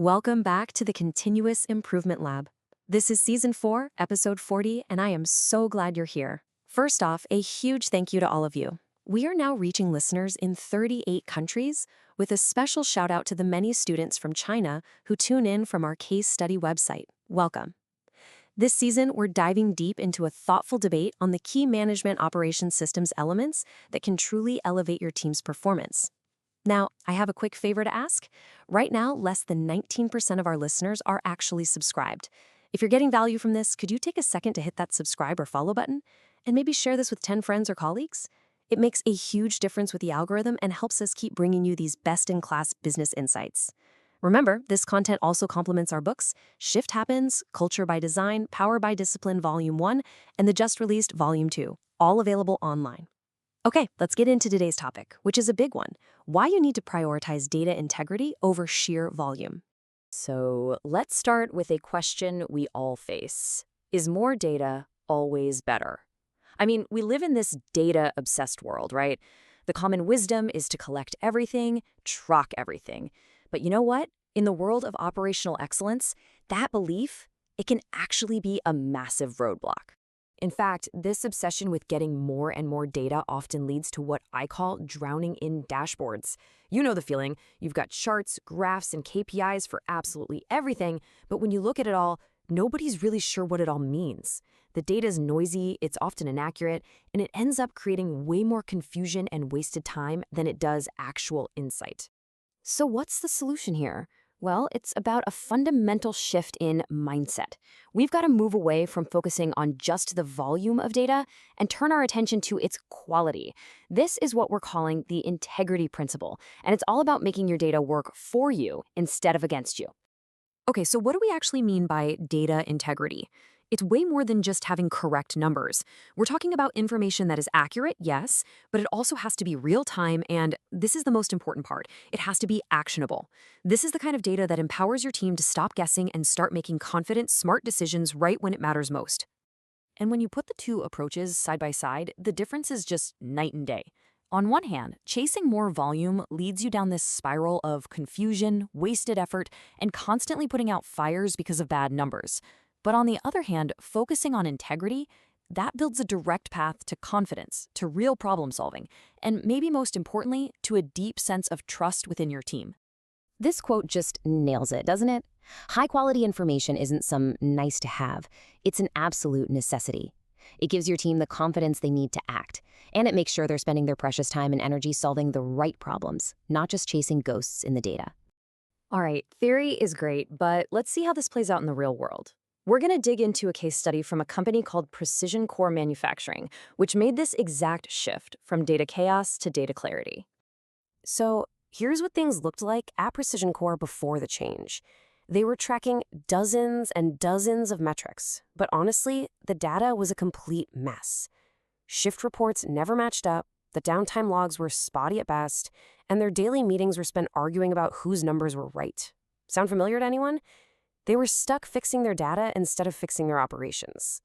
Welcome back to the Continuous Improvement Lab. This is Season 4, Episode 40, and I am so glad you're here. First off, a huge thank you to all of you. We are now reaching listeners in 38 countries, with a special shout out to the many students from China who tune in from our case study website. Welcome. This season, we're diving deep into a thoughtful debate on the key management operations systems elements that can truly elevate your team's performance. Now, I have a quick favor to ask. Right now, less than 19% of our listeners are actually subscribed. If you're getting value from this, could you take a second to hit that subscribe or follow button? And maybe share this with 10 friends or colleagues? It makes a huge difference with the algorithm and helps us keep bringing you these best-in-class business insights. Remember, this content also complements our books, Shift Happens, Culture by Design, Power by Discipline Volume 1, and the just-released Volume 2, all available online. Okay, let's get into today's topic, which is a big one: why you need to prioritize data integrity over sheer volume. So let's start with a question we all face. Is more data always better? I mean, we live in this data-obsessed world, right? The common wisdom is to collect everything, track everything. But you know what? In the world of operational excellence, that belief, it can actually be a massive roadblock. In fact, this obsession with getting more and more data often leads to what I call drowning in dashboards. You know the feeling. You've got charts, graphs, and KPIs for absolutely everything, but when you look at it all, nobody's really sure what it all means. The data's noisy, it's often inaccurate, and it ends up creating way more confusion and wasted time than it does actual insight. So what's the solution here? Well, it's about a fundamental shift in mindset. We've got to move away from focusing on just the volume of data and turn our attention to its quality. This is what we're calling the integrity principle, and it's all about making your data work for you instead of against you. Okay, so what do we actually mean by data integrity? It's way more than just having correct numbers. We're talking about information that is accurate, yes, but it also has to be real-time, and this is the most important part. It has to be actionable. This is the kind of data that empowers your team to stop guessing and start making confident, smart decisions right when it matters most. And when you put the two approaches side by side, the difference is just night and day. On one hand, chasing more volume leads you down this spiral of confusion, wasted effort, and constantly putting out fires because of bad numbers. But on the other hand, focusing on integrity, that builds a direct path to confidence, to real problem solving, and maybe most importantly, to a deep sense of trust within your team. This quote just nails it, doesn't it? High-quality information isn't some nice to have. It's an absolute necessity. It gives your team the confidence they need to act, and it makes sure they're spending their precious time and energy solving the right problems, not just chasing ghosts in the data. All right, theory is great, but let's see how this plays out in the real world. We're going to dig into a case study from a company called Precision Core Manufacturing, which made this exact shift from data chaos to data clarity. So here's what things looked like at Precision Core before the change. They were tracking dozens and dozens of metrics, but honestly, the data was a complete mess. Shift reports never matched up, the downtime logs were spotty at best, and their daily meetings were spent arguing about whose numbers were right. Sound familiar to anyone? They were stuck fixing their data instead of fixing their operations.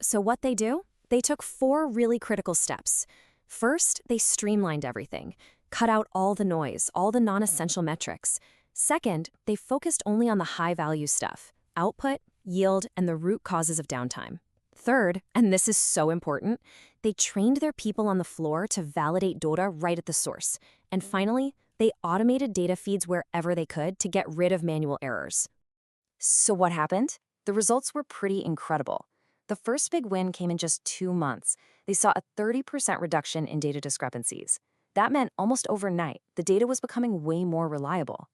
So what they do? They took 4 really critical steps. First, they streamlined everything, cut out all the noise, all the non-essential metrics. Second, they focused only on the high-value stuff: output, yield, and the root causes of downtime. Third, and this is so important, they trained their people on the floor to validate data right at the source. And finally, they automated data feeds wherever they could to get rid of manual errors. So what happened? The results were pretty incredible. The first big win came in just 2 months. They saw a 30% reduction in data discrepancies. That meant almost overnight, the data was becoming way more reliable.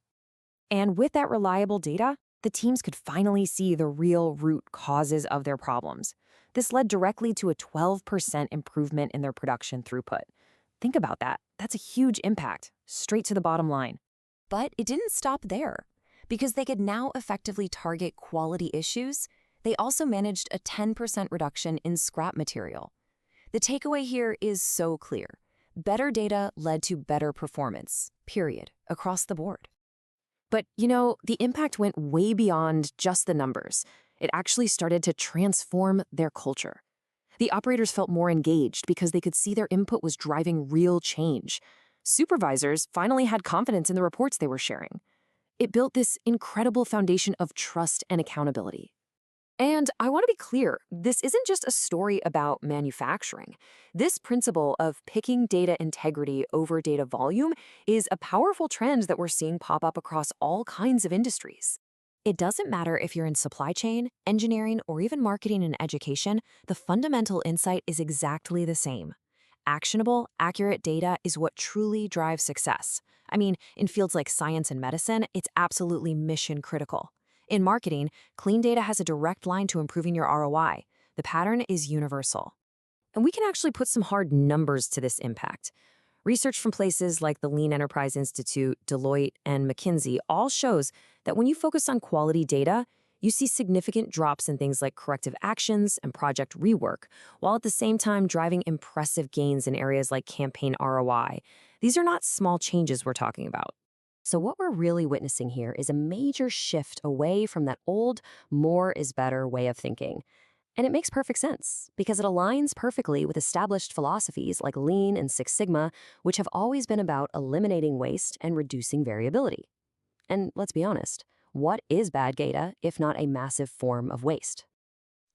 And with that reliable data, the teams could finally see the real root causes of their problems. This led directly to a 12% improvement in their production throughput. Think about that. That's a huge impact, straight to the bottom line. But it didn't stop there. Because they could now effectively target quality issues, they also managed a 10% reduction in scrap material. The takeaway here is so clear. Better data led to better performance, period, across the board. But, the impact went way beyond just the numbers. It actually started to transform their culture. The operators felt more engaged because they could see their input was driving real change. Supervisors finally had confidence in the reports they were sharing. It built this incredible foundation of trust and accountability. And I want to be clear, this isn't just a story about manufacturing. This principle of picking data integrity over data volume is a powerful trend that we're seeing pop up across all kinds of industries. It doesn't matter if you're in supply chain, engineering, or even marketing and education, the fundamental insight is exactly the same. Actionable, accurate data is what truly drives success. I mean, in fields like science and medicine, it's absolutely mission critical. In marketing, clean data has a direct line to improving your ROI. The pattern is universal. And we can actually put some hard numbers to this impact. Research from places like the Lean Enterprise Institute, Deloitte, and McKinsey all shows that when you focus on quality data, you see significant drops in things like corrective actions and project rework, while at the same time driving impressive gains in areas like campaign ROI. These are not small changes we're talking about. So what we're really witnessing here is a major shift away from that old more is better way of thinking. And it makes perfect sense because it aligns perfectly with established philosophies like Lean and Six Sigma, which have always been about eliminating waste and reducing variability. And let's be honest, what is bad data if not a massive form of waste?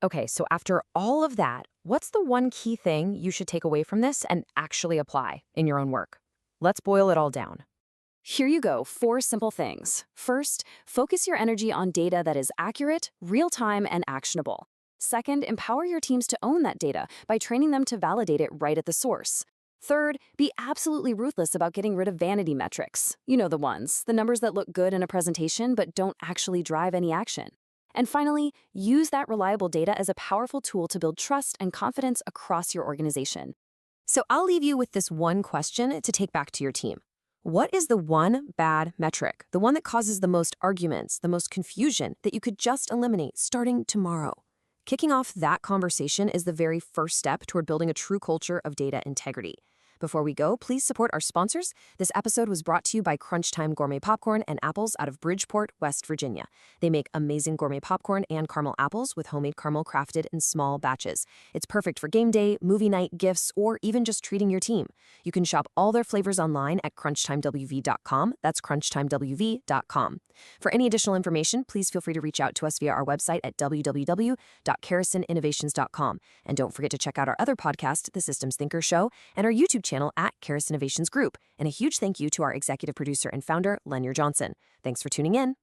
Okay, so after all of that, what's the one key thing you should take away from this and actually apply in your own work? Let's boil it all down. Here you go, 4 simple things. First, focus your energy on data that is accurate, real-time, and actionable. Second, empower your teams to own that data by training them to validate it right at the source. Third, be absolutely ruthless about getting rid of vanity metrics. You know the ones, the numbers that look good in a presentation but don't actually drive any action. And finally, use that reliable data as a powerful tool to build trust and confidence across your organization. So I'll leave you with this one question to take back to your team. What is the one bad metric, the one that causes the most arguments, the most confusion, that you could just eliminate starting tomorrow? Kicking off that conversation is the very first step toward building a true culture of data integrity. Before we go, please support our sponsors. This episode was brought to you by Crunch Time Gourmet Popcorn and Apples out of Bridgeport, West Virginia. They make amazing gourmet popcorn and caramel apples with homemade caramel crafted in small batches. It's perfect for game day, movie night, gifts, or even just treating your team. You can shop all their flavors online at crunchtimewv.com. That's crunchtimewv.com. For any additional information, please feel free to reach out to us via our website at www.karasinnovations.com. And don't forget to check out our other podcast, The Systems Thinker Show, and our YouTube channel at Karas Innovations Group. And a huge thank you to our executive producer and founder, Lenya Johnson. Thanks for tuning in.